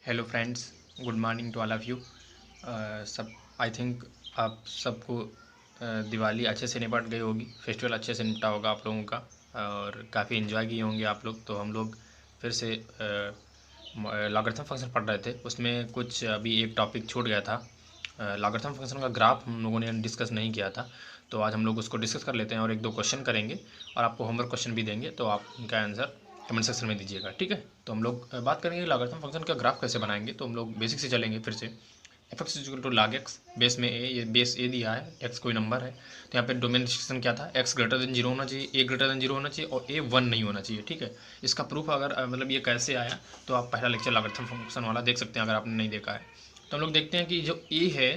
Hello friends, good morning to all of you. सब I think आप सबको दिवाली अच्छे से निपट गई होगी, फेस्टिवल अच्छे से निपटा होगा आप लोगों का और काफ़ी इन्जॉय किए होंगे आप लोग। तो हम लोग फिर से लॉगरिथम फंक्शन पढ़ रहे थे, उसमें कुछ अभी एक टॉपिक छूट गया था। लॉगरिथम फंक्शन का ग्राफ हम लोगों ने डिस्कस नहीं किया था, तो आज हम लोग उसको डिस्कस कर लेते हैं और एक दो क्वेश्चन करेंगे और आपको होमवर्क क्वेश्चन भी देंगे, तो आप उनका आंसर कमेंट सेक्शन में दीजिएगा, ठीक है। तो हम लोग बात करेंगे लॉगरिथम फंक्शन का ग्राफ कैसे बनाएंगे। तो हम लोग बेसिक से चलेंगे फिर से। F x equal to log x, base में ए, ये बेस ए दिया है, एक्स कोई नंबर है, तो यहाँ पे डोमेन रिस्ट्रिक्शन क्या था, एक्स ग्रेटर देन जीरो होना चाहिए, ए ग्रेटर देन जीरो होना चाहिए और ए वन नहीं होना चाहिए, ठीक है। इसका प्रूफ अगर मतलब ये कैसे आया, तो आप पहला लेक्चर लॉगरिथम फंक्शन वाला देख सकते हैं अगर आपने नहीं देखा है। तो हम लोग देखते हैं कि जो ए है,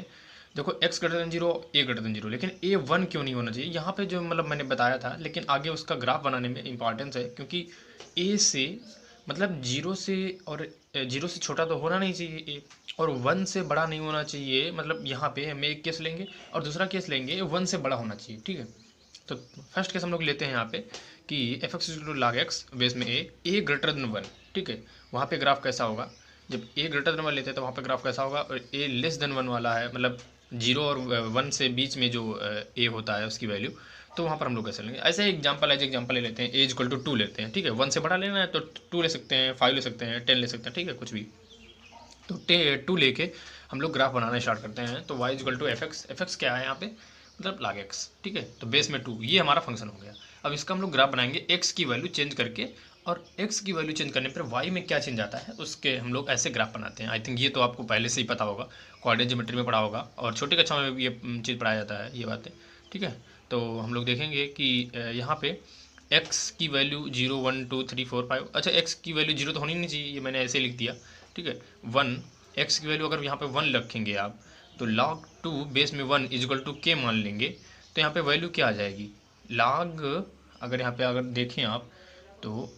देखो एक्स ग्रेटर देन जीरो, ए ग्रेटर देन जीरो, लेकिन ए वन क्यों नहीं होना चाहिए यहाँ पे, जो मतलब मैंने बताया था, लेकिन आगे उसका ग्राफ बनाने में इंपॉर्टेंस है, क्योंकि ए से मतलब जीरो से और जीरो से छोटा तो होना नहीं चाहिए ए, और वन से बड़ा नहीं होना चाहिए। मतलब यहाँ पे हम एक केस लेंगे और दूसरा केस लेंगे वन से बड़ा होना चाहिए, ठीक है। तो फर्स्ट केस हम लोग लेते हैं यहाँ पे कि f x to log x, base में ए ग्रेटर देन वन, ठीक है। वहाँ पे ग्राफ कैसा होगा, जब ए ग्रेटर देन वन लेते हैं तो वहाँ पे ग्राफ कैसा होगा, और ए लेस देन वन वाला है, मतलब जीरो और वन से बीच में जो ए होता है उसकी वैल्यू, तो वहाँ पर हम लोग कैसे लेंगे। ऐसे एग्जाम्पल ले लेते हैं, ए इक्वल टू टू लेते हैं, ठीक है। वन से बड़ा लेना है तो टू ले सकते हैं, फाइव ले सकते हैं, टेन ले सकते हैं, ठीक है, कुछ भी। तो टू लेके हम लोग ग्राफ बनाना स्टार्ट करते हैं। तो y equal to f x क्या है यहाँ पे, मतलब log x, ठीक है। तो बेस में टू, ये हमारा फंक्शन हो गया। अब इसका हम लोग ग्राफ बनाएंगे x की वैल्यू चेंज करके, और x की वैल्यू चेंज करने पर y में क्या चेंज आता है उसके हम लोग ऐसे ग्राफ बनाते हैं। आई थिंक ये तो आपको पहले से ही पता होगा, कोऑर्डिनेट ज्योमेट्री में पढ़ा होगा और छोटी कक्षा में भी ये चीज़ पढ़ाया जाता है, ये बातें, ठीक है। तो हम लोग देखेंगे कि यहाँ पे x की value zero one to three four five, अच्छा x की वैल्यू जीरो तो होनी नहीं चाहिए, ये मैंने ऐसे लिख दिया, ठीक है। वन, x की वैल्यू अगर यहाँ पे वन रखेंगे आप, तो log टू बेस में वन इजिकल टू के मान लेंगे, तो यहाँ पे वैल्यू क्या आ जाएगी, log, अगर यहाँ पे अगर देखें आप तो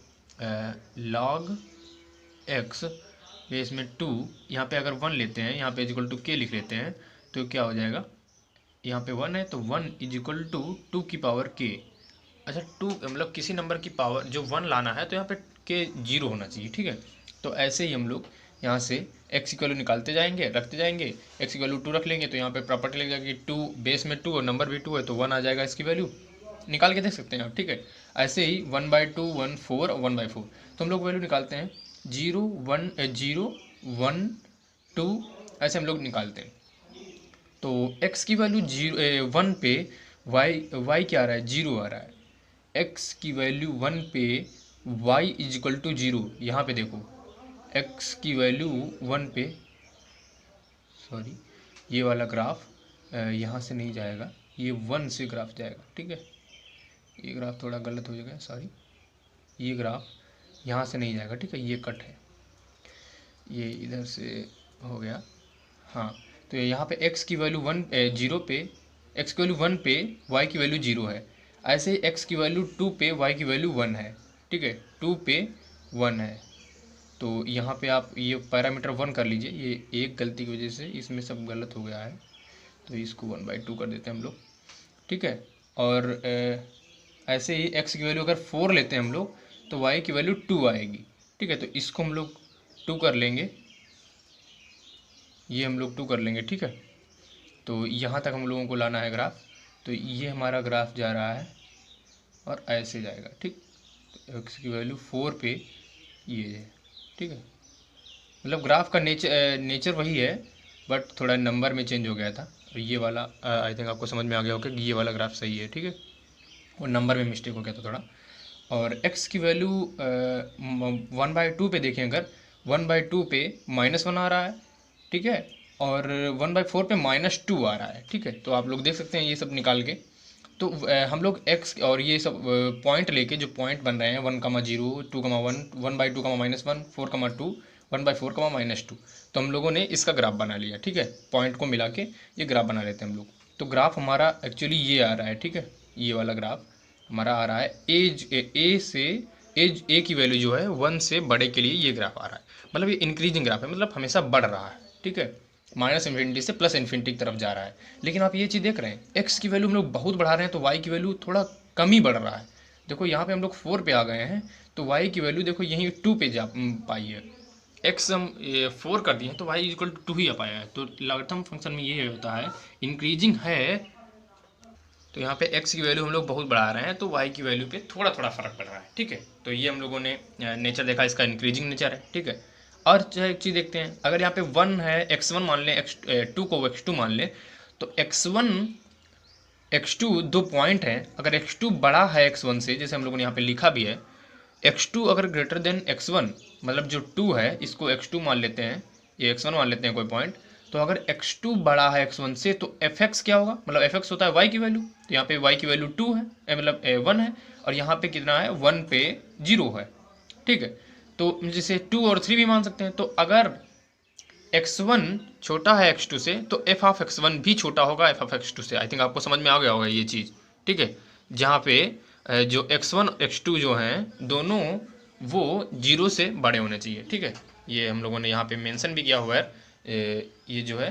log x बेस में टू, यहाँ पे अगर वन लेते हैं, यहाँ पे इजिकल टू के लिख लेते हैं, तो क्या हो जाएगा, यहाँ पे वन है तो वन इजिकल टू टू की पावर के। अच्छा, टू मतलब किसी नंबर की पावर जो वन लाना है तो यहाँ पे के जीरो होना चाहिए, ठीक है। तो ऐसे ही हम लोग यहाँ से एक्स की वैल्यू निकालते जाएंगे, रखते जाएंगे, एक्स की वैल्यू टू रख लेंगे, तो यहाँ पे प्रॉपर्टी लग जाएगी टू बेस में टू और नंबर भी टू है तो वन आ जाएगा, इसकी वैल्यू निकाल के देख सकते हैं आप, ठीक है। ऐसे ही one by two one four और वन बाई फोर, तो हम लोग वैल्यू निकालते हैं zero one, zero one two, ऐसे हम लोग निकालते हैं। तो x की वैल्यू जीरो वन पे, y क्या आ रहा है, जीरो आ रहा है। x की वैल्यू वन पे y इजिकल टू जीरो, यहाँ पे देखो x की वैल्यू वन पे, सॉरी ये वाला ग्राफ यहाँ से नहीं जाएगा, ये वन से ग्राफ जाएगा, ठीक है। ये ग्राफ थोड़ा गलत हो जाएगा, सॉरी, ये ग्राफ यहाँ से नहीं जाएगा, ठीक है, ये कट है, ये इधर से हो गया, हाँ। तो यहाँ पे x की वैल्यू वन जीरो पे, x की वैल्यू वन पे y की वैल्यू जीरो है। ऐसे ही x की वैल्यू टू पे y की वैल्यू वन है, ठीक है, टू पे वन है। तो यहाँ पे आप ये पैरामीटर वन कर लीजिए, ये एक गलती की वजह से इसमें सब गलत हो गया है, तो इसको वन बाई टू कर देते हैं हम लोग, ठीक है। और ऐसे ही x की वैल्यू अगर फोर लेते हैं हम लोग, तो y की वैल्यू टू आएगी, ठीक है। तो इसको हम लोग टू कर लेंगे, ये हम लोग टू कर लेंगे, ठीक है। तो यहाँ तक हम लोगों को लाना है ग्राफ, तो ये हमारा ग्राफ जा रहा है और ऐसे जाएगा, ठीक। तो एक्स की वैल्यू फोर पे ये है, ठीक है। मतलब ग्राफ का नेचर वही है, बट थोड़ा नंबर में चेंज हो गया था। और ये वाला आई थिंक आपको समझ में आ गया होगा कि ये वाला ग्राफ सही है, ठीक है, और नंबर में मिस्टेक हो गया था थोड़ा। और x की वैल्यू वन बाई टू पे देखें, अगर वन बाई टू पे माइनस वन आ रहा है, ठीक है, और वन बाई फोर पे माइनस टू आ रहा है, ठीक है। तो आप लोग देख सकते हैं ये सब निकाल के। तो हम लोग x और ये सब पॉइंट लेके, जो पॉइंट बन रहे हैं one comma zero, two comma one, one by two comma minus one, four comma to, one by four comma minus two, तो हम लोगों ने इसका ग्राफ बना लिया, ठीक है। पॉइंट को मिला के ये ग्राफ बना लेते हैं हम लोग। तो ग्राफ हमारा एक्चुअली ये आ रहा है, ठीक है, ये वाला ग्राफ हमारा आ रहा है ए से एज ए की वैल्यू जो है वन से बड़े के लिए ये ग्राफ आ रहा है, मतलब ये इंक्रीजिंग ग्राफ है, मतलब हमेशा बढ़ रहा है, ठीक है, माइनस इन्फिनिटी से प्लस इन्फिनिटी की तरफ जा रहा है। लेकिन आप ये चीज़ देख रहे हैं, एक्स की वैल्यू हम लोग बहुत बढ़ा रहे हैं तो वाई की वैल्यू थोड़ा कम ही बढ़ रहा है। देखो यहाँ पे हम लोग फोर पे आ गए हैं, तो वाई की वैल्यू देखो यहीं टू पे जा पाई है, एक्स हम 4 कर दिए तो वाई इक्वल टू 2 ही आ पाया है। तो लॉगरिथम फंक्शन में ये होता है, इंक्रीजिंग है तो यहाँ पे एक्स की वैल्यू हम लोग बहुत बढ़ा रहे हैं तो वाई की वैल्यू पे थोड़ा थोड़ा फर्क पड़ रहा है, ठीक है। तो ये हम लोगों ने नेचर देखा, इसका इंक्रीजिंग नेचर है, ठीक है। और चाहे एक चीज़ देखते हैं, अगर यहाँ पे 1 है, x1 मान लें, x2 को x2 मान लें, तो x1 x2 दो पॉइंट है, अगर x2 बड़ा है x1 से, जैसे हम लोगों ने यहाँ पे लिखा भी है, x2 अगर ग्रेटर देन x1, मतलब जो 2 है इसको x2 मान लेते हैं, ये x1 मान लेते हैं कोई पॉइंट, तो अगर x2 बड़ा है x1 से तो fx क्या होगा, मतलब fx होता है y की वैल्यू, तो यहाँ पे y की वैल्यू 2 है, मतलब 1 है, और यहाँ पे कितना है, 1 पे 0 है, ठीक है। तो जैसे 2 और 3 भी मान सकते हैं, तो अगर x1 छोटा है x2 से तो f ऑफ x1 भी छोटा होगा f ऑफ x2 से। आई थिंक आपको समझ में आ गया होगा ये चीज़, ठीक है। जहाँ पे जो x1 x2 जो हैं दोनों वो 0 से बड़े होने चाहिए, ठीक है। ये हम लोगों ने यहाँ पे मेंशन भी किया हुआ है, ये जो है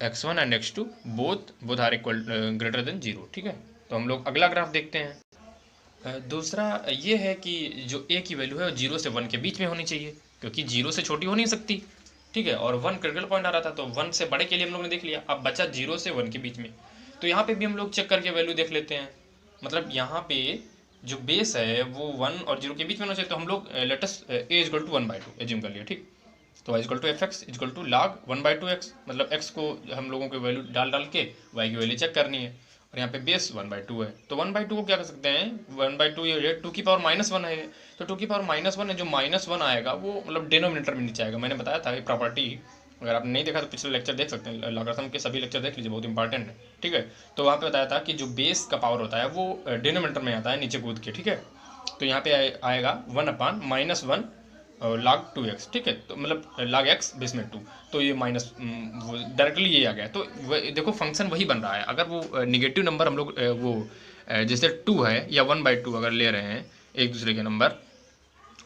x1 and x2 both are equal greater than 0, ठीक है। तो हम लोग अगला ग्राफ देखते हैं। दूसरा ये है कि जो a की वैल्यू है वो 0 से 1 के बीच में होनी चाहिए, क्योंकि 0 से छोटी हो नहीं सकती, ठीक है। और 1 क्रिटिकल पॉइंट आ रहा था, तो 1 से बड़े के लिए हम लोगों ने देख लिया, अब बचा 0 से 1 के बीच में। तो यहाँ पे भी हम लोग चेक करके वैल्यू देख लेते हैं, मतलब यहाँ पे जो बेस है वो 1 और 0 के बीच में होना चाहिए। तो हम लोग latest a equal to 1/2 assume कर लिया, ठीक। तो y equal to f x equal to log 1/2 एक्स, मतलब x को हम लोगों को वैल्यू डाल डाल के y की वैल्यू चेक करनी है, और यहाँ पे बेस 1/2 है। तो 1/2 को क्या कर सकते हैं, 1/2 ये 2 की पावर -1 है, तो 2 की पावर -1 है, जो -1 आएगा वो मतलब डिनोमिनेटर में नीचे आएगा। मैंने बताया था ये प्रॉपर्टी, अगर आपने नहीं देखा तो पिछले लेक्चर देख सकते हैं, लॉगरिथम के सभी लेक्चर देख लीजिए, बहुत इंपॉर्टेंट है, ठीक है। तो वहाँ पे बताया था कि जो बेस का पावर होता है वो डिनोमिनेटर में आता है नीचे कूद के, ठीक है। तो यहाँ पे आएगा 1/-1 और log 2x, ठीक है। तो मतलब log x बेस में 2, तो ये माइनस डायरेक्टली ये आ गया। तो देखो फंक्शन वही बन रहा है, अगर वो निगेटिव नंबर हम लोग जैसे 2 है या 1/2 अगर ले रहे हैं एक दूसरे के नंबर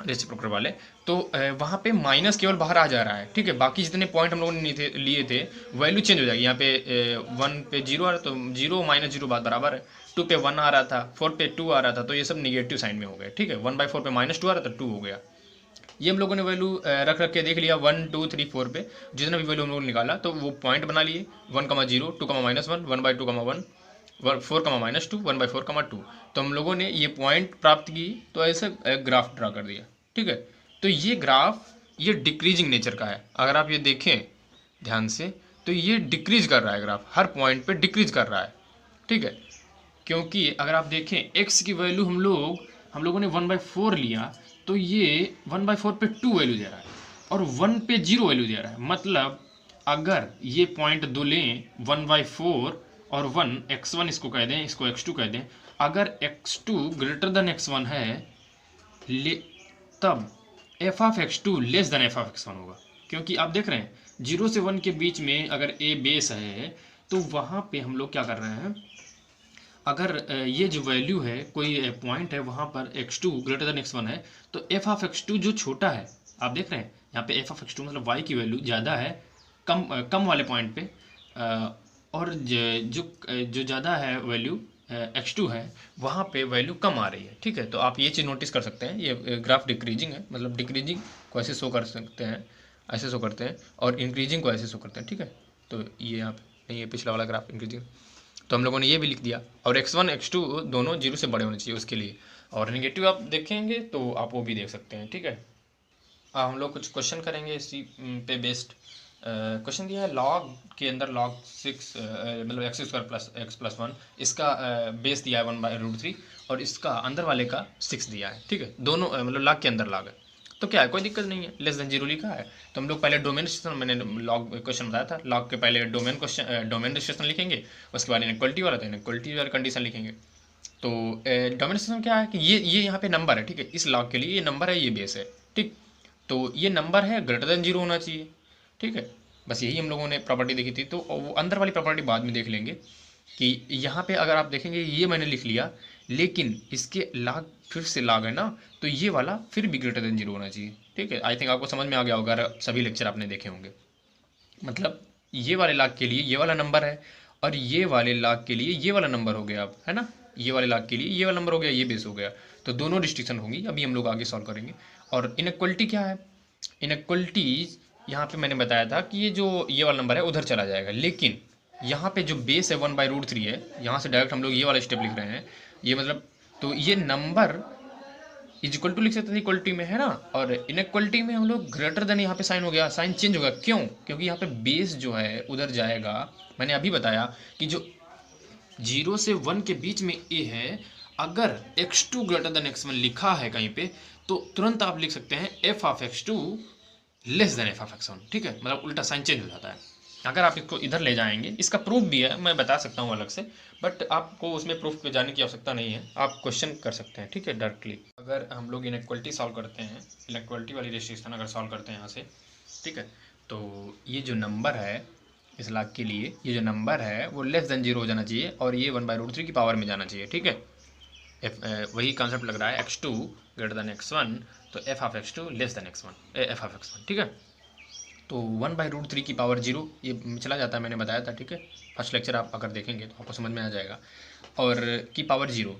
रेसिप्रोकल वाले, तो वहाँ पे माइनस केवल बाहर आ जा रहा है, ठीक है। बाकी जितने पॉइंट हम लोगों ने लिए थे वैल्यू चेंज हो जाएगी। यहाँ पे 1 पे 0 आ रहा है तो 0 -0 बात बराबर है, 2 पे 1 आ रहा था, 4 पे 2 आ रहा था, तो ये सब निगेटिव साइन में हो गए, ठीक है। 1/4 पे -2 आ रहा था, 2 हो गया। ये हम लोगों ने वैल्यू रख रख के देख लिया 1 2 3 4 पे, जितना भी वैल्यू हम लोगों ने निकाला तो वो पॉइंट बना लिए 1,0 2, -1 1/2, 1 4, -2 1/4, 2। तो हम लोगों ने ये पॉइंट प्राप्त की, तो ऐसे ग्राफ ड्रा कर दिया, ठीक है। तो ये ग्राफ ये डिक्रीजिंग नेचर का है, अगर आप ये देखें ध्यान से तो ये डिक्रीज कर रहा है, ग्राफ हर पॉइंट पे डिक्रीज कर रहा है, ठीक है। क्योंकि अगर आप देखें x की वैल्यू हम लोगों ने 1/4 लिया, तो ये 1/4 पे 2 वैल्यू दे रहा है और 1 पे 0 वैल्यू दे रहा है। मतलब अगर ये पॉइंट दो लें 1/4 और 1, x1 इसको कह दें, इसको x2 कह दें, अगर x2 ग्रेटर देन x1 है ले तब f of x2 less than f of x1 होगा। क्योंकि आप देख रहे हैं 0 से 1 के बीच में अगर a बेस है तो वहाँ पे हम लोग क्या कर रहे हैं, अगर ये जो वैल्यू है कोई पॉइंट है वहाँ पर x2 ग्रेटर देन x1 है, तो f ऑफ x2 जो छोटा है, आप देख रहे हैं यहाँ पे f ऑफ x2 मतलब y की वैल्यू ज़्यादा है कम वाले पॉइंट पे, और जो ज़्यादा है वैल्यू x2 है वहाँ पे वैल्यू कम आ रही है, ठीक है। तो आप ये चीज़ नोटिस कर सकते हैं, ये ग्राफ डिक्रीजिंग है, मतलब डिक्रीजिंग को ऐसे शो कर सकते हैं, ऐसे शो करते हैं, और इंक्रीजिंग को ऐसे शो करते हैं, ठीक है। तो ये यहाँ पे नहीं है, पिछला वाला ग्राफ इंक्रीजिंग, तो हम लोगों ने ये भी लिख दिया। और x1 x2 दोनों 0 से बड़े होने चाहिए उसके लिए, और नेगेटिव आप देखेंगे तो आप वो भी देख सकते हैं, ठीक है। हम लोग कुछ क्वेश्चन करेंगे इसी पे बेस्ड। क्वेश्चन दिया है लॉग के अंदर log 6 मतलब x² + x+1, इसका बेस दिया है 1/√3 और इसका अंदर वाले का 6 दिया है, ठीक है। दोनों मतलब लॉग के अंदर लॉग है, तो क्या है कोई दिक्कत नहीं है, लेस देन 0 लिखा है। तो हम लोग पहले डोमेन रिस्ट्रिक्शन, मैंने लॉग क्वेश्चन बताया था, लॉग के पहले डोमेन रिस्ट्रिक्शन लिखेंगे, उसके बाद इनइक्वालिटी वाला, तो इनइक्वालिटी वाला कंडीशन लिखेंगे। तो डोमेन रिस्ट्रिक्शन क्या है कि ये यहाँ पे नंबर है, ठीक है। इस लॉग के लिए ये नंबर है, ये बेस है, ठीक। तो ये नंबर है ग्रेटर देन 0 होना चाहिए, ठीक है। बस यही हम लोगों ने प्रॉपर्टी देखी थी। तो वो अंदर वाली प्रॉपर्टी बाद में देख लेंगे कि यहाँ पे अगर आप देखेंगे ये मैंने लिख लिया, लेकिन इसके लाग फिर से लाग है ना, तो ये वाला फिर भी ग्रेटर देन 0 होना चाहिए, ठीक है। आई थिंक आपको समझ में आ गया होगा, सभी लेक्चर आपने देखे होंगे। मतलब ये वाले लाग के लिए ये वाला नंबर है, और ये वाले लाग के लिए ये वाला नंबर हो गया, अब है ना, ये वाले लाग के लिए ये वाला नंबर हो गया, ये बेस हो गया। तो दोनों रिस्ट्रिक्शन होंगी, अभी हम लोग आगे सॉल्व करेंगे। और इनइक्वालिटी क्या है, इनइक्वलिटीज यहाँ पे मैंने बताया था कि ये वाला नंबर है उधर चला जाएगा, लेकिन यहाँ पे जो बेस है 1/√3 है, यहाँ से डायरेक्ट हम लोग ये वाला स्टेप लिख रहे हैं, ये मतलब तो ये नंबर इज इक्वल टू लिख सकते थे इक्वलिटी में, है ना। और इनइक्वलिटी में हम लोग ग्रेटर देन यहाँ पे साइन हो गया, साइन चेंज होगा, क्यों? क्योंकि यहाँ पे बेस जो है उधर जाएगा। मैंने अभी बताया कि जो 0 से 1 के बीच में ए है, अगर x2 ग्रेटर देन x1 लिखा है कहीं पे, तो तुरंत आप लिख सकते हैं f of x2 less than f of x1, ठीक है। मतलब उल्टा साइन चेंज हो जाता है अगर आप इसको इधर ले जाएंगे। इसका प्रूफ भी है, मैं बता सकता हूँ अलग से, बट आपको उसमें प्रूफ पे जाने की आवश्यकता नहीं है, आप क्वेश्चन कर सकते हैं, ठीक है, डायरेक्टली। अगर हम लोग इनइक्वलिटी सॉल्व करते हैं, इनइक्वलिटी वाली रेस्ट्रिक्शन अगर सॉल्व करते हैं यहाँ से, ठीक है, तो ये जो नंबर है इस लाख के लिए, ये जो नंबर है वो लेस देन 0 हो जाना चाहिए और ये 1/√3 की पावर में जाना चाहिए, ठीक है। वही कॉन्सेप्ट लग रहा है, x2 ग्रेटर देन x1, तो f of x2 less than f of x1, ठीक है। तो 1/√3 की पावर 0 ये चला जाता है, मैंने बताया था, ठीक है। फर्स्ट लेक्चर आप अगर देखेंगे तो आपको समझ में आ जाएगा। और की पावर 0,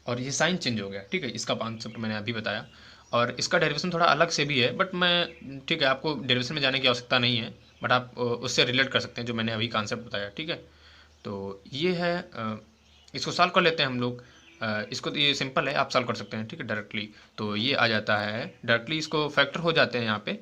और ये साइन चेंज हो गया, ठीक है। इसका कॉन्सेप्ट मैंने अभी बताया, और इसका डेरिवेशन थोड़ा अलग से भी है, बट मैं, ठीक है, आपको डेरिवेशन में जाने की आवश्यकता नहीं है, बट आप उससे रिलेट कर सकते हैं जो मैंने अभी कॉन्सेप्ट बताया, ठीक है। तो ये है, इसको सॉल्व कर लेते हैं हम लोग। इसको तो ये सिंपल है, आप सॉल्व कर सकते हैं, ठीक है, डायरेक्टली। तो ये आ जाता है डायरेक्टली, इसको फैक्टर हो जाते हैं यहाँ पे,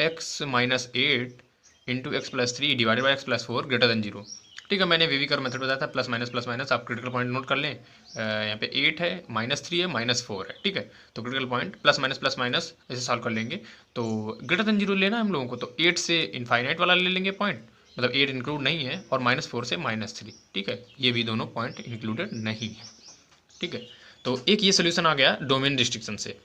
x-8 into x+3 divided by x+4 greater than 0, ठीक है। मैंने वीवी कर मेथड बताया था, प्लस माइनस, आप क्रिटिकल पॉइंट नोट कर लें। यहाँ पे 8 है, -3 है, -4 है, ठीक है। तो क्रिटिकल पॉइंट प्लस माइनस ऐसे सॉल्व कर लेंगे। तो ग्रेटर देन 0 लेना है हम लोगों को, तो 8 से इनफाइनाइट वाला ले लेंगे पॉइंट, मतलब 8 इंक्लूड नहीं है, और -4 से -3, ठीक है, ये भी दोनों पॉइंट इंक्लूडेड नहीं है, ठीक है। तो एक ये सोल्यूशन आ गया डोमेन रिस्ट्रिक्शन से,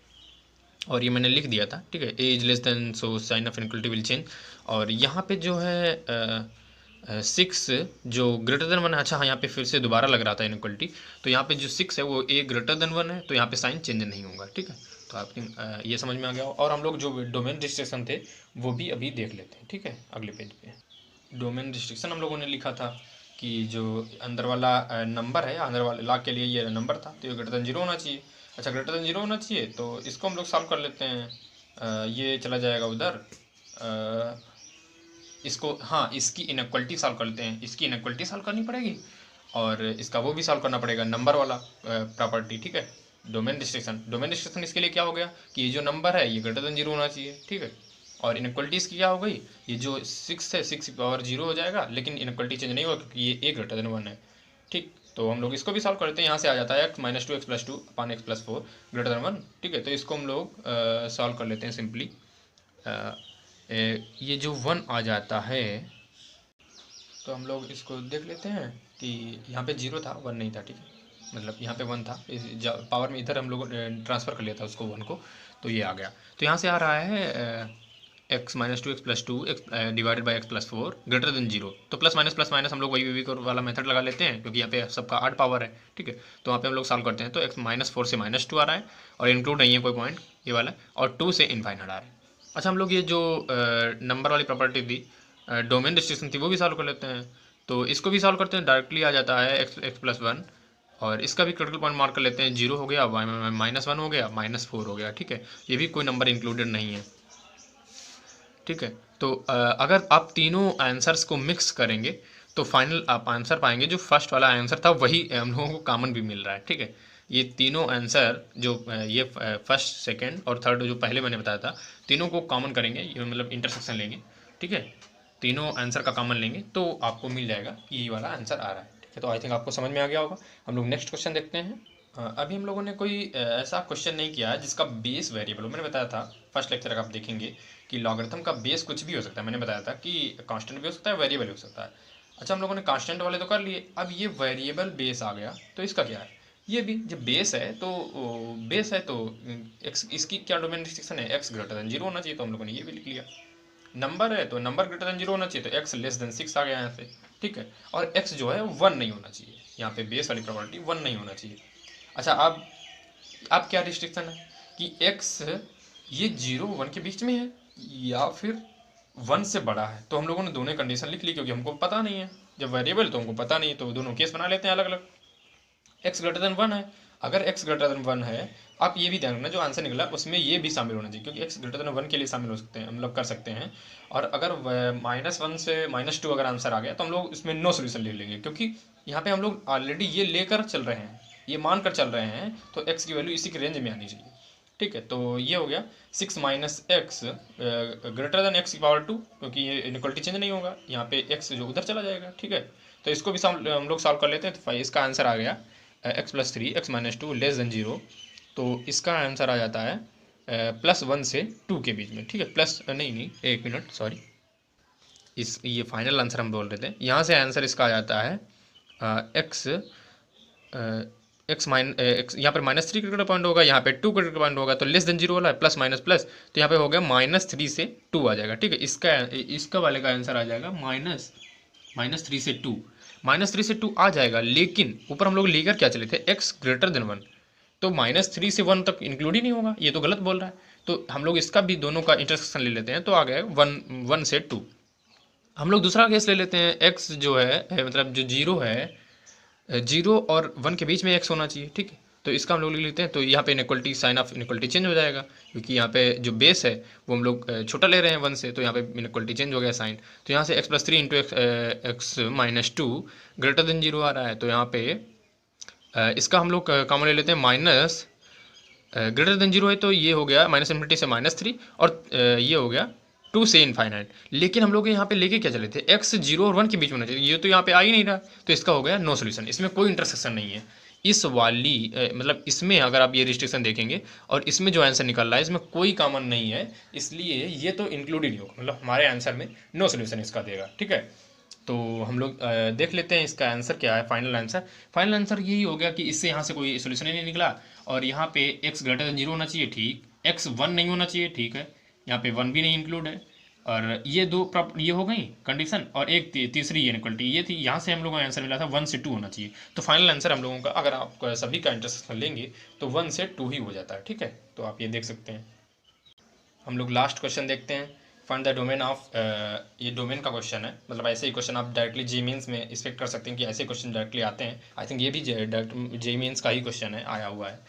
और ये मैंने लिख दिया था, ठीक है, A is less than, so sign of inequality will change. और यहाँ पे जो है 6 जो ग्रेटर देन 1 है, अच्छा हाँ, यहाँ पे फिर से दोबारा लग रहा था इनइक्वलिटी, तो यहाँ पे जो 6 है वो ए ग्रेटर देन 1 है, तो यहाँ पे साइन चेंज नहीं होगा, ठीक है। तो आप ये समझ में आ गया। और हम लोग जो डोमेन रिस्ट्रिक्शन थे वो भी अभी देख लेते हैं, ठीक है, अगले पेज पे। डोमेन रिस्ट्रिक्शन हम लोगों ने लिखा था कि जो अंदर वाला नंबर है, अंदर वाले लाख के लिए ये नंबर था, तो ये ग्रेटर देन 0 होना चाहिए। अच्छा, ग्रेटर देन 0 होना चाहिए, तो इसको हम लोग सॉल्व कर लेते हैं। ये चला जाएगा उधर, इसको, हाँ, इसकी इनइक्वलिटी सॉल्व कर लेते हैं, इसकी इनइक्वलिटी सॉल्व करनी पड़ेगी, और इसका वो भी सॉल्व करना पड़ेगा, नंबर वाला प्रॉपर्टी, ठीक है। डोमेन रिस्ट्रिक्शन इसके लिए क्या हो गया कि ये जो नंबर है ये ग्रेटर देन 0 होना चाहिए, ठीक है। और इनइक्वलिटीज़ की क्या हो गई, ये जो 6 है 6 की पावर 0 हो जाएगा, लेकिन इनइक्वलिटी चेंज नहीं होगा क्योंकि ये ए ग्रेटर देन 1 है, ठीक। तो हम लोग इसको भी सॉल्व करते हैं, यहाँ से आ जाता है x-2 x+2 अपान x+4 ग्रेटर देन 1, ठीक है। तो इसको हम लोग सॉल्व कर लेते हैं सिंपली। ये जो 1 आ जाता है, तो हम लोग इसको देख लेते हैं कि यहाँ पे 0 था, 1 नहीं था, ठीक है, मतलब यहाँ पे 1 था, पावर में इधर हम लोग ट्रांसफ़र कर लिया था उसको 1 को, तो ये आ गया। तो यहाँ से आ रहा है x-2 x+2 divided by x+4 greater than 0, तो प्लस माइनस हम लोग वही वी वाला मेथड लगा लेते हैं क्योंकि यहाँ पे सबका 8 पावर है, ठीक है। तो वहाँ पे हम लोग सॉल्व करते हैं, तो x-4 से -2 आ रहा है, और इंक्लूड नहीं है कोई पॉइंट ये वाला, और 2 से इनफाइनाइट आ रहा है। अच्छा, हम लोग ये जो नंबर वाली प्रॉपर्टी थी, डोमेन रिस्ट्रिक्शन थी, वो भी सॉल्व कर लेते हैं। तो इसको भी सॉल्व करते हैं, डायरेक्टली आ जाता है x+1, और इसका भी क्रिटिकल पॉइंट मार्क कर लेते हैं, 0 हो गया, -1 हो गया, -4 हो गया, ठीक है। ये भी कोई नंबर इंक्लूडेड नहीं है, ठीक है। तो अगर आप तीनों आंसर्स को मिक्स करेंगे तो फाइनल आप आंसर पाएंगे, जो फर्स्ट वाला आंसर था वही हम लोगों को कॉमन भी मिल रहा है, ठीक है। ये तीनों आंसर जो ये फर्स्ट, सेकंड और थर्ड जो पहले मैंने बताया था, तीनों को कॉमन करेंगे, ये मतलब इंटरसेक्शन लेंगे, ठीक है, तीनों आंसर का कॉमन लेंगे तो आपको मिल जाएगा कि ये वाला आंसर आ रहा है, ठीक है। तो आई थिंक आपको समझ में आ गया होगा। हम लोग नेक्स्ट क्वेश्चन देखते हैं। अभी हम लोगों ने कोई ऐसा क्वेश्चन नहीं किया है जिसका बेस वेरिएबल हो। मैंने बताया था फर्स्ट लेक्चर का, आप देखेंगे कि लॉगरिथम का बेस कुछ भी हो सकता है। मैंने बताया था कि कांस्टेंट भी हो सकता है, वेरिएबल भी हो सकता है। अच्छा, हम लोगों ने कांस्टेंट वाले तो कर लिए, अब ये वेरिएबल बेस आ गया, तो इसका क्या है, ये भी जब बेस है तो एक्स, इसकी क्या डोमेन रिस्ट्रिक्शन है, एक्स ग्रेटर देन 0 होना चाहिए, तो हम लोगों ने ये भी लिख लिया। नंबर है तो नंबर ग्रेटर देन 0 होना चाहिए, तो एक्स लेस देन 6 आ गया यहाँ से, ठीक है। और एक्स जो है 1 नहीं होना चाहिए, यहाँ पे बेस वाली प्रॉपर्टी 1 नहीं होना चाहिए। अच्छा, अब क्या रिस्ट्रिक्शन है कि x ये 0 1 के बीच में है या फिर 1 से बड़ा है, तो हम लोगों ने दोनों कंडीशन लिख ली क्योंकि हमको पता नहीं है, जब वेरिएबल तो हमको पता नहीं है, तो दोनों केस बना लेते हैं अलग अलग। x ग्रेटर देन 1 है अगर x ग्रेटर देन 1 है, आप ये भी ध्यान रखना जो आंसर निकला उसमें ये भी शामिल होना चाहिए, क्योंकि x ग्रेटर देन 1 के लिए शामिल हो सकते हैं, हम लोग कर सकते हैं। और अगर -1 से -2 अगर आंसर आ गया तो हम लोग इसमें नो सोल्यूशन ले लेंगे, क्योंकि यहाँ पे हम लोग ऑलरेडी ये लेकर चल रहे हैं, ये मान कर चल रहे हैं, तो x की वैल्यू इसी के रेंज में आनी चाहिए। ठीक है, तो ये हो गया 6 minus x greater than x की पावर 2, क्योंकि ये इनक्वलिटी चेंज नहीं होगा, यहाँ पे x जो उधर चला जाएगा। ठीक है, तो इसको भी हम लोग सॉल्व कर लेते हैं। तो इसका आंसर आ गया x+3 x-2 लेस देन 0। तो इसका आंसर आ जाता है +1 से 2 के बीच में। ठीक है, प्लस नहीं, एक मिनट, सॉरी, ये फाइनल आंसर हम बोल रहे थे। यहाँ से आंसर इसका आ जाता है एक्स एक्स यहाँ पर -3 क्रिटिकल पॉइंट होगा, यहाँ पे 2 क्रिटिकल पॉइंट होगा, तो लेस देन 0 वाला है, प्लस माइनस प्लस, तो यहाँ पे हो गया -3 से 2 आ जाएगा। ठीक है, इसका वाले का आंसर आ जाएगा -3 से 2, -3 से 2 आ जाएगा। लेकिन ऊपर हम लोग लेकर क्या चले थे, x ग्रेटर देन 1, तो -3 से 1 तक इंक्लूड ही नहीं होगा, ये तो गलत बोल रहा है। तो हम लोग इसका भी दोनों का इंटरसेक्शन ले लेते हैं, तो आ गया 1 से 2। हम लोग दूसरा केस ले लेते हैं, x जो है मतलब जो 0 है, 0 और 1 के बीच में x होना चाहिए। ठीक है, तो इसका हम लोग लिख लेते हैं। तो यहाँ पे inequality, sign of inequality change हो जाएगा, क्योंकि यहाँ पे जो बेस है वो हम लोग छोटा ले रहे हैं 1 से, तो यहाँ पे इनक्वलिटी चेंज हो गया साइन। तो यहाँ से x+3 into x-2 greater than 0 आ रहा है, तो यहाँ पे इसका हम लोग कॉमन ले लेते हैं, माइनस ग्रेटर देन 0 है, तो ये हो गया -∞ से -3, और ये हो गया 2 से इनफाइनाइट। लेकिन हम लोग यहाँ पे लेके क्या चले थे, x 0 और 1 के बीच में होना चाहिए, ये तो यहाँ पे आ ही नहीं रहा, तो इसका हो गया नो सोल्यूशन, इसमें कोई इंटरसेक्शन नहीं है। इस वाली मतलब इसमें अगर आप ये रिस्ट्रिक्शन देखेंगे और इसमें जो आंसर निकल रहा है इसमें कोई कॉमन नहीं है, इसलिए ये तो इंक्लूड ही नहीं होगा, मतलब हमारे आंसर में नो सोल्यूशन इसका देगा। ठीक है, तो हम लोग देख लेते हैं इसका आंसर क्या है, फाइनल आंसर। फाइनल आंसर यही हो गया कि इससे यहाँ से कोई सोल्यूशन ही नहीं निकला, और यहाँ पे x ग्रेटर देन 0 होना चाहिए, ठीक, x 1 नहीं होना चाहिए, ठीक है, यहाँ पे 1 भी नहीं इंक्लूड है, और ये दो ये हो गई कंडीशन, और एक तीसरी इनक्वलिटी ये थी, यहाँ से हम लोगों को आंसर मिला था 1 से 2 होना चाहिए। तो फाइनल आंसर हम लोगों का, अगर आप सभी का इंटरसेक्शन लेंगे तो 1 से 2 ही हो जाता है। ठीक है, तो आप ये देख सकते हैं। हम लोग लास्ट क्वेश्चन देखते हैं, फाइंड द डोमेन ऑफ, ये डोमेन का क्वेश्चन है, मतलब ऐसे ही क्वेश्चन आप डायरेक्टली जी मीन्स में एक्सपेक्ट कर सकते हैं कि ऐसे क्वेश्चन डायरेक्टली आते हैं। आई थिंक ये भी जे मीन्स का ही क्वेश्चन है, आया हुआ है।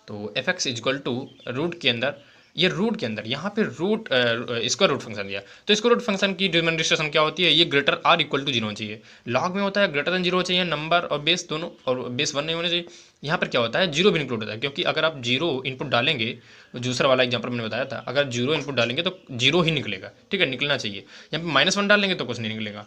तो f(x) इक्वल टू रूट के अंदर, ये रूट के अंदर यहाँ पे रूट स्क्वायर रूट फंक्शन दिया, तो स्क्वायर रूट फंक्शन की डिमॉन्स्ट्रेशन क्या होती है, ये ग्रेटर r इक्वल टू 0 होना चाहिए, लॉग में होता है ग्रेटर देन 0 चाहिए नंबर और बेस दोनों, और बेस 1 नहीं होना चाहिए। यहाँ पर क्या होता है, 0 भी इंक्लूड होता है, क्योंकि अगर आप 0 इनपुट डालेंगे, दूसरा वाला एग्जाम्पल मैंने बताया था, अगर 0 इनपुट डालेंगे तो 0 ही निकलेगा। ठीक है, निकलना चाहिए। यहाँ पे -1 डालेंगे तो कुछ नहीं निकलेगा।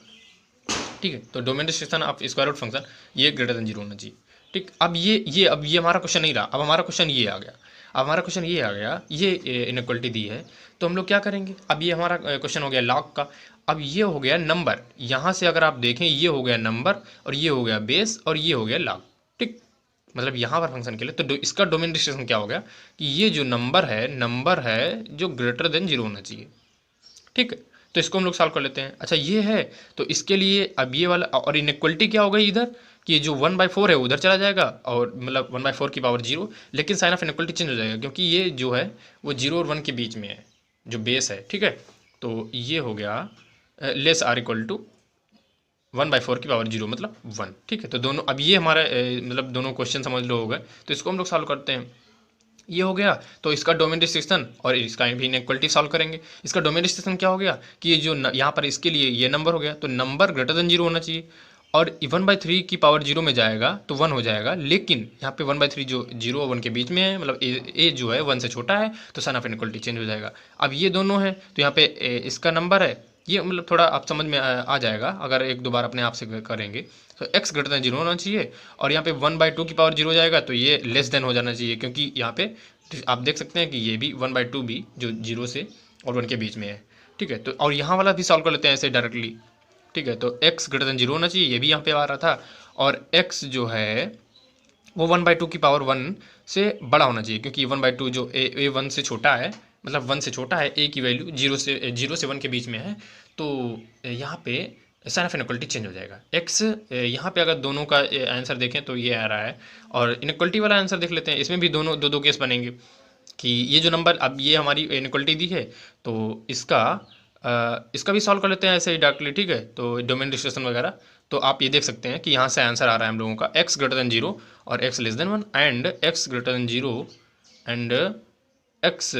ठीक है, तो domain of square root function ये ग्रेटर देन 0 होना चाहिए। ठीक, अब ये हमारा क्वेश्चन नहीं रहा, अब हमारा क्वेश्चन ये आ गया, अब हमारा क्वेश्चन ये आ गया, ये इनक्वलिटी दी है, तो हम लोग क्या करेंगे, अब ये हमारा क्वेश्चन हो गया लॉग का, अब ये हो गया नंबर, यहाँ से अगर आप देखें ये हो गया नंबर, और ये हो गया बेस, और ये हो गया लॉग। ठीक, मतलब यहाँ पर फंक्शन के लिए तो इसका डोमेन डिस्ट्रीब्यूशन क्या हो गया कि ये जो नंबर है जो ग्रेटर देन 0 होना चाहिए। ठीक है, तो इसको हम लोग सॉल्व कर लेते हैं। अच्छा ये है, तो इसके लिए अब ये वाला, और इनइक्वलिटी क्या हो गई इधर कि जो 1/4 है उधर चला जाएगा, और मतलब 1/4 की पावर 0, लेकिन साइन ऑफ इनइक्वलिटी चेंज हो जाएगा, क्योंकि ये जो है वो 0 और 1 के बीच में है, जो बेस है। ठीक है, तो ये हो गया लेस r इक्वल टू 1/4 की पावर 0 मतलब 1। ठीक है, तो दोनों, अब ये हमारा मतलब दोनों क्वेश्चन समझ लो हो गए, तो इसको हम लोग सॉल्व करते हैं। ये हो गया, तो इसका डोमेन डिस्ट्रीब्यूशन और इसका भी इनइक्वलिटी सॉल्व करेंगे। इसका डोमेन डिस्ट्रीब्यूशन क्या हो गया कि ये जो यहाँ पर इसके लिए ये नंबर हो गया, तो नंबर ग्रेटर देन 0 होना चाहिए, और 1/3 की पावर 0 में जाएगा तो 1 हो जाएगा, लेकिन यहाँ पे 1/3 जो 0 और 1 के बीच में है, मतलब ए जो है 1 से छोटा है, तो साइन ऑफ इनइक्वलिटी चेंज हो जाएगा। अब ये दोनों है, तो यहाँ पे इसका नंबर है, ये मतलब थोड़ा आप समझ में आ जाएगा अगर एक दो बार अपने आप से करेंगे। तो x ग्रेटर देन 0 होना चाहिए, और यहाँ पे 1/2 की पावर 0 जाएगा, तो ये लेस देन हो जाना चाहिए, क्योंकि यहाँ पे आप देख सकते हैं कि ये भी 1/2 भी जो 0 से और 1 के बीच में है। ठीक है, तो और यहाँ वाला भी सॉल्व कर लेते हैं ऐसे डायरेक्टली। ठीक है, तो x ग्रेटर देन 0 होना चाहिए, ये भी यहाँ पे आ रहा था, और x जो है वो 1/2 की पावर 1 से बड़ा होना चाहिए, क्योंकि 1/2 जो ए 1 से छोटा है, मतलब 1 से छोटा है, ए की वैल्यू 0 से 1 के बीच में है, तो यहाँ पे साइन ऑफ इनइक्वलिटी चेंज हो जाएगा। x यहाँ पे अगर दोनों का आंसर देखें तो ये आ रहा है, और इनइक्वलिटी वाला आंसर देख लेते हैं, इसमें भी दोनों दो केस बनेंगे कि ये जो नंबर, अब ये हमारी इनइक्वलिटी दी है, तो इसका इसका भी सॉल्व कर लेते हैं ऐसे ही डायरेक्टली, ठीक है। तो डोमेन डिस्ट्रीब्यूशन वगैरह, तो आप ये देख सकते हैं कि यहाँ से आंसर आ रहा है हम लोगों का x ग्रेटर देन 0 और x less than 1 and x greater than 0 and x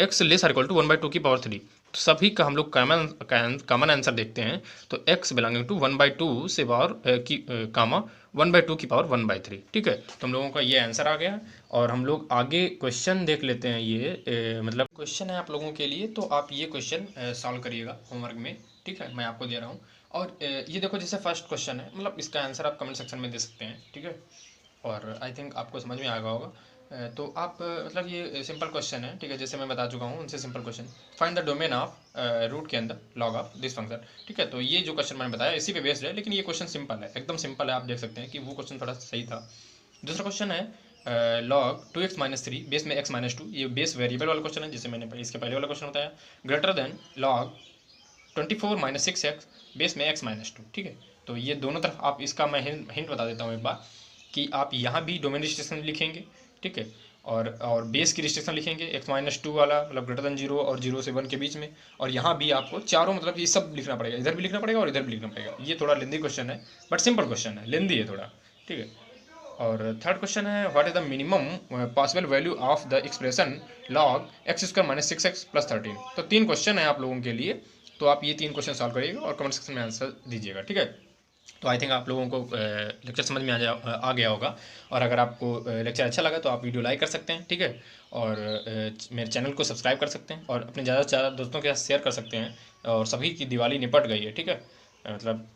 x less or equal to 1/2 की पावर 3। तो सभी का हम लोग कॉमन आंसर देखते हैं। तो x बिलोंगिंग टू 1/2 से पावर की कामा 1/2 की पावर 1/3, ठीक है। तो हम लोगों का ये आंसर आ गया और हम लोग आगे क्वेश्चन देख लेते हैं। ये मतलब क्वेश्चन है आप लोगों के लिए, तो आप ये क्वेश्चन सॉल्व करिएगा होमवर्क में, ठीक है। मैं आपको दे रहा हूँ और ये देखो जैसे फर्स्ट क्वेश्चन है, मतलब इसका आंसर आप कमेंट सेक्शन में दे सकते हैं, ठीक है। और आई थिंक आपको समझ में आ गया होगा। तो आप मतलब ये सिंपल क्वेश्चन है, ठीक है। जैसे मैं बता चुका हूँ उनसे simple question, find the domain of root के अंदर लॉग ऑफ दिस फंक्शन, ठीक है। तो ये जो क्वेश्चन मैंने बताया इसी पे बेस्ड है, लेकिन ये क्वेश्चन सिंपल है, एकदम सिंपल है। आप देख सकते हैं कि वो क्वेश्चन थोड़ा सही था। दूसरा क्वेश्चन है लॉग 2x-3 बेस में x-2, ये बेस वेरिएबल वाला क्वेश्चन है, जिसे मैंने इसके पहले वाला क्वेश्चन बताया। Greater than log 24 - 6x base में x-2, ठीक है। तो ये दोनों तरफ आप इसका मैं हिंट बता देता हूँ एक बार, कि आप यहाँ भी डोमेन रिस्ट्रिक्शन लिखेंगे, ठीक है। और बेस की रिस्ट्रिक्शन लिखेंगे x-2 वाला, मतलब ग्रेटर देन 0 और 0 से 1 के बीच में। और यहाँ भी आपको चारों मतलब ये सब लिखना पड़ेगा, इधर भी लिखना पड़ेगा और इधर भी लिखना पड़ेगा। ये थोड़ा लेंदी क्वेश्चन है, बट सिंपल क्वेश्चन है, लेंदी है थोड़ा, ठीक है। और थर्ड क्वेश्चन है what is the minimum possible value of the expression log x² - 6x + 13। तो 3 क्वेश्चन है आप लोगों के लिए, तो आप ये 3 क्वेश्चन सॉल्व करिएगा और कमेंट सेक्शन में आंसर दीजिएगा, ठीक है। तो आई थिंक आप लोगों को लेक्चर समझ में आ गया होगा। और अगर आपको लेक्चर अच्छा लगा तो आप वीडियो लाइक कर सकते हैं, ठीक है। और मेरे चैनल को सब्सक्राइब कर सकते हैं और अपने ज़्यादा से ज़्यादा दोस्तों के साथ शेयर कर सकते हैं। और सभी की दिवाली निपट गई है, ठीक है। मतलब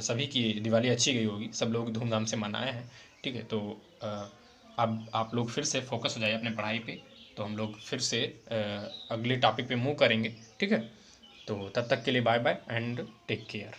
सभी की दिवाली अच्छी गई होगी, सब लोग धूमधाम से मनाए हैं, ठीक है। तो अब आप लोग फिर से फोकस हो जाइए अपने पढ़ाई पे। तो हम लोग फिर से अगले टॉपिक पे मूव करेंगे, ठीक है। तो तब तक के लिए bye bye and take care.